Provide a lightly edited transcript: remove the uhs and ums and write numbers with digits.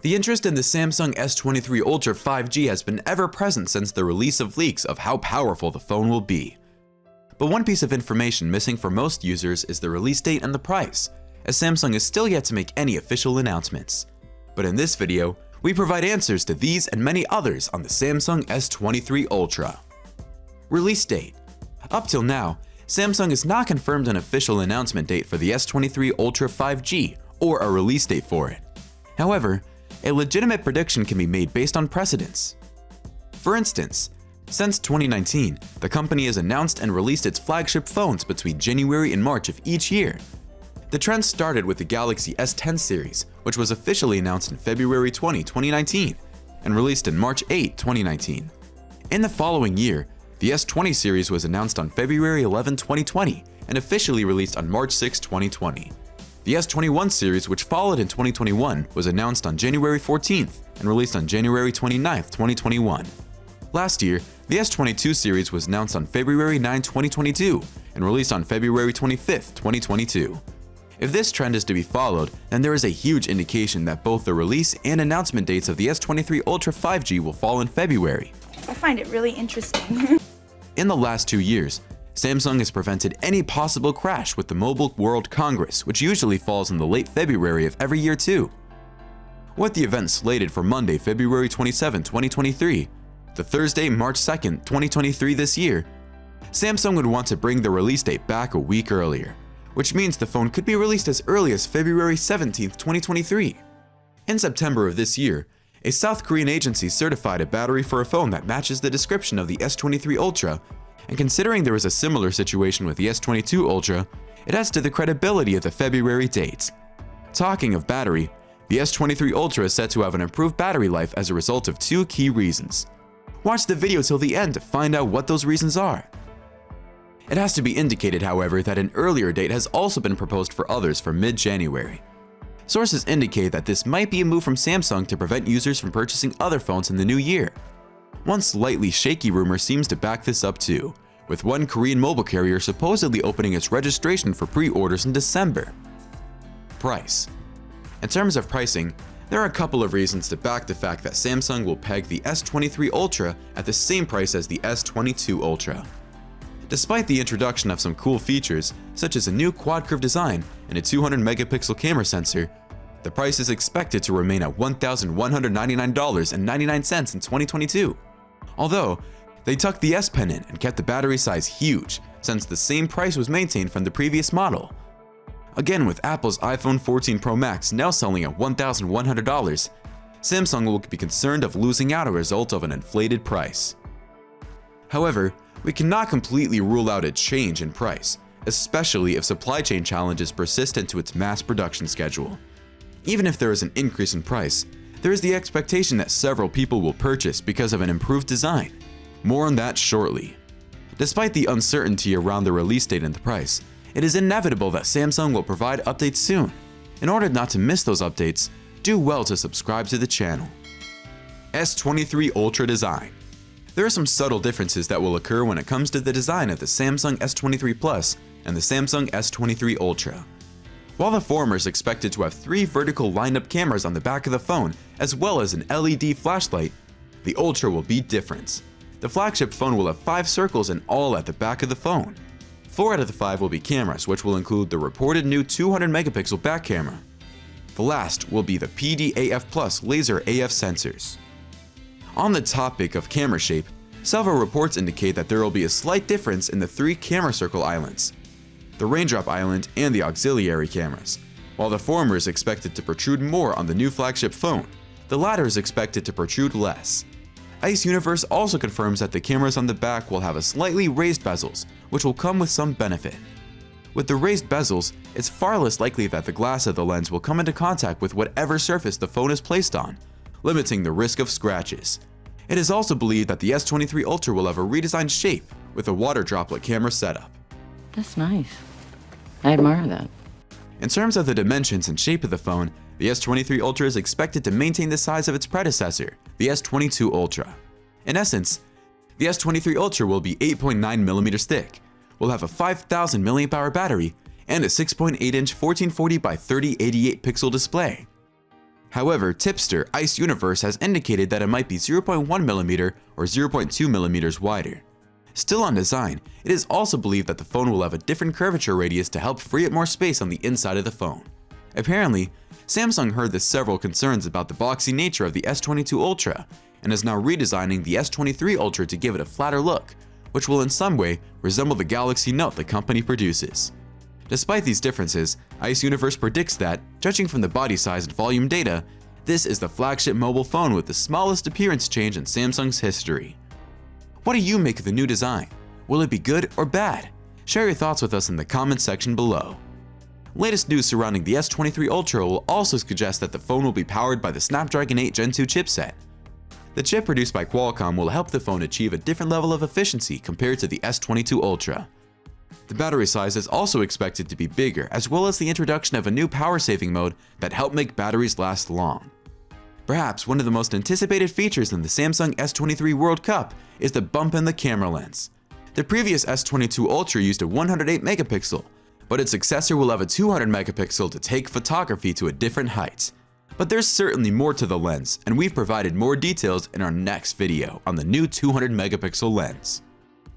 The interest in the Samsung S23 Ultra 5G has been ever present since the release of leaks of how powerful the phone will be. But one piece of information missing for most users is the release date and the price, as Samsung is still yet to make any official announcements. But in this video, we provide answers to these and many others on the Samsung S23 Ultra. Release date. Up till now, Samsung has not confirmed an official announcement date for the S23 Ultra 5G or a release date for it. However, a legitimate prediction can be made based on precedents. For instance, since 2019, the company has announced and released its flagship phones between January and March of each year. The trend started with the Galaxy S10 series, which was officially announced in February 20, 2019, and released in March 8, 2019. In the following year, the S20 series was announced on February 11, 2020, and officially released on March 6, 2020. The S21 series, which followed in 2021, was announced on January 14th and released on January 29, 2021. Last year, the S22 series was announced on February 9, 2022, and released on February 25, 2022. If this trend is to be followed, then there is a huge indication that both the release and announcement dates of the S23 Ultra 5G will fall in February. I find it really interesting. In the last 2 years, Samsung has prevented any possible crash with the Mobile World Congress, which usually falls in the late February of every year too. With the event slated for Monday, February 27, 2023, to Thursday, March 2, 2023 this year, Samsung would want to bring the release date back a week earlier, which means the phone could be released as early as February 17, 2023. In September of this year, a South Korean agency certified a battery for a phone that matches the description of the S23 Ultra, and considering there is a similar situation with the S22 Ultra, it adds to the credibility of the February date. Talking of battery, the S23 Ultra is said to have an improved battery life as a result of 2 key reasons. Watch the video till the end to find out what those reasons are. It has to be indicated, however, that an earlier date has also been proposed for others for mid-January. Sources indicate that this might be a move from Samsung to prevent users from purchasing other phones in the new year. One slightly shaky rumor seems to back this up too, with one Korean mobile carrier supposedly opening its registration for pre-orders in December. Price. In terms of pricing, there are a couple of reasons to back the fact that Samsung will peg the S23 Ultra at the same price as the S22 Ultra. Despite the introduction of some cool features, such as a new quad-curve design and a 200-megapixel camera sensor, the price is expected to remain at $1,199.99 in 2022. Although, they tucked the S Pen in and kept the battery size huge, since the same price was maintained from the previous model. Again, with Apple's iPhone 14 Pro Max now selling at $1,100, Samsung will be concerned of losing out as a result of an inflated price. However, we cannot completely rule out a change in price, especially if supply chain challenges persist into its mass production schedule. Even if there is an increase in price, there is the expectation that several people will purchase because of an improved design. More on that shortly. Despite the uncertainty around the release date and the price, it is inevitable that Samsung will provide updates soon. In order not to miss those updates, do well to subscribe to the channel. S23 Ultra design. There are some subtle differences that will occur when it comes to the design of the Samsung S23 Plus and the Samsung S23 Ultra. While the former is expected to have 3 vertical lined-up cameras on the back of the phone as well as an LED flashlight, the Ultra will be different. The flagship phone will have 5 circles in all at the back of the phone. 4 out of the 5 will be cameras, which will include the reported new 200-megapixel back camera. The last will be the PD-AF Plus laser AF sensors. On the topic of camera shape, several reports indicate that there will be a slight difference in the 3 camera circle islands, the raindrop island and the auxiliary cameras. While the former is expected to protrude more on the new flagship phone, the latter is expected to protrude less. Ice Universe also confirms that the cameras on the back will have a slightly raised bezels, which will come with some benefit. With the raised bezels, it's far less likely that the glass of the lens will come into contact with whatever surface the phone is placed on, limiting the risk of scratches. It is also believed that the S23 Ultra will have a redesigned shape with a water droplet camera setup. That's nice. I admire that. In terms of the dimensions and shape of the phone, the S23 Ultra is expected to maintain the size of its predecessor, the S22 Ultra. In essence, the S23 Ultra will be 8.9mm thick, will have a 5000 mAh battery, and a 6.8-inch 1440 by 3088 pixel display. However, tipster Ice Universe has indicated that it might be 0.1mm or 0.2mm wider. Still on design, it is also believed that the phone will have a different curvature radius to help free up more space on the inside of the phone. Apparently, Samsung heard the several concerns about the boxy nature of the S22 Ultra and is now redesigning the S23 Ultra to give it a flatter look, which will in some way resemble the Galaxy Note the company produces. Despite these differences, Ice Universe predicts that, judging from the body size and volume data, this is the flagship mobile phone with the smallest appearance change in Samsung's history. What do you make of the new design? Will it be good or bad? Share your thoughts with us in the comments section below. Latest news surrounding the S23 Ultra will also suggest that the phone will be powered by the Snapdragon 8 Gen 2 chipset. The chip produced by Qualcomm will help the phone achieve a different level of efficiency compared to the S22 Ultra. The battery size is also expected to be bigger, as well as the introduction of a new power-saving mode that help make batteries last long. Perhaps one of the most anticipated features in the Samsung S23 World Cup is the bump in the camera lens. The previous S22 Ultra used a 108 megapixel, but its successor will have a 200 megapixel to take photography to a different height. But there's certainly more to the lens, and we've provided more details in our next video on the new 200 megapixel lens.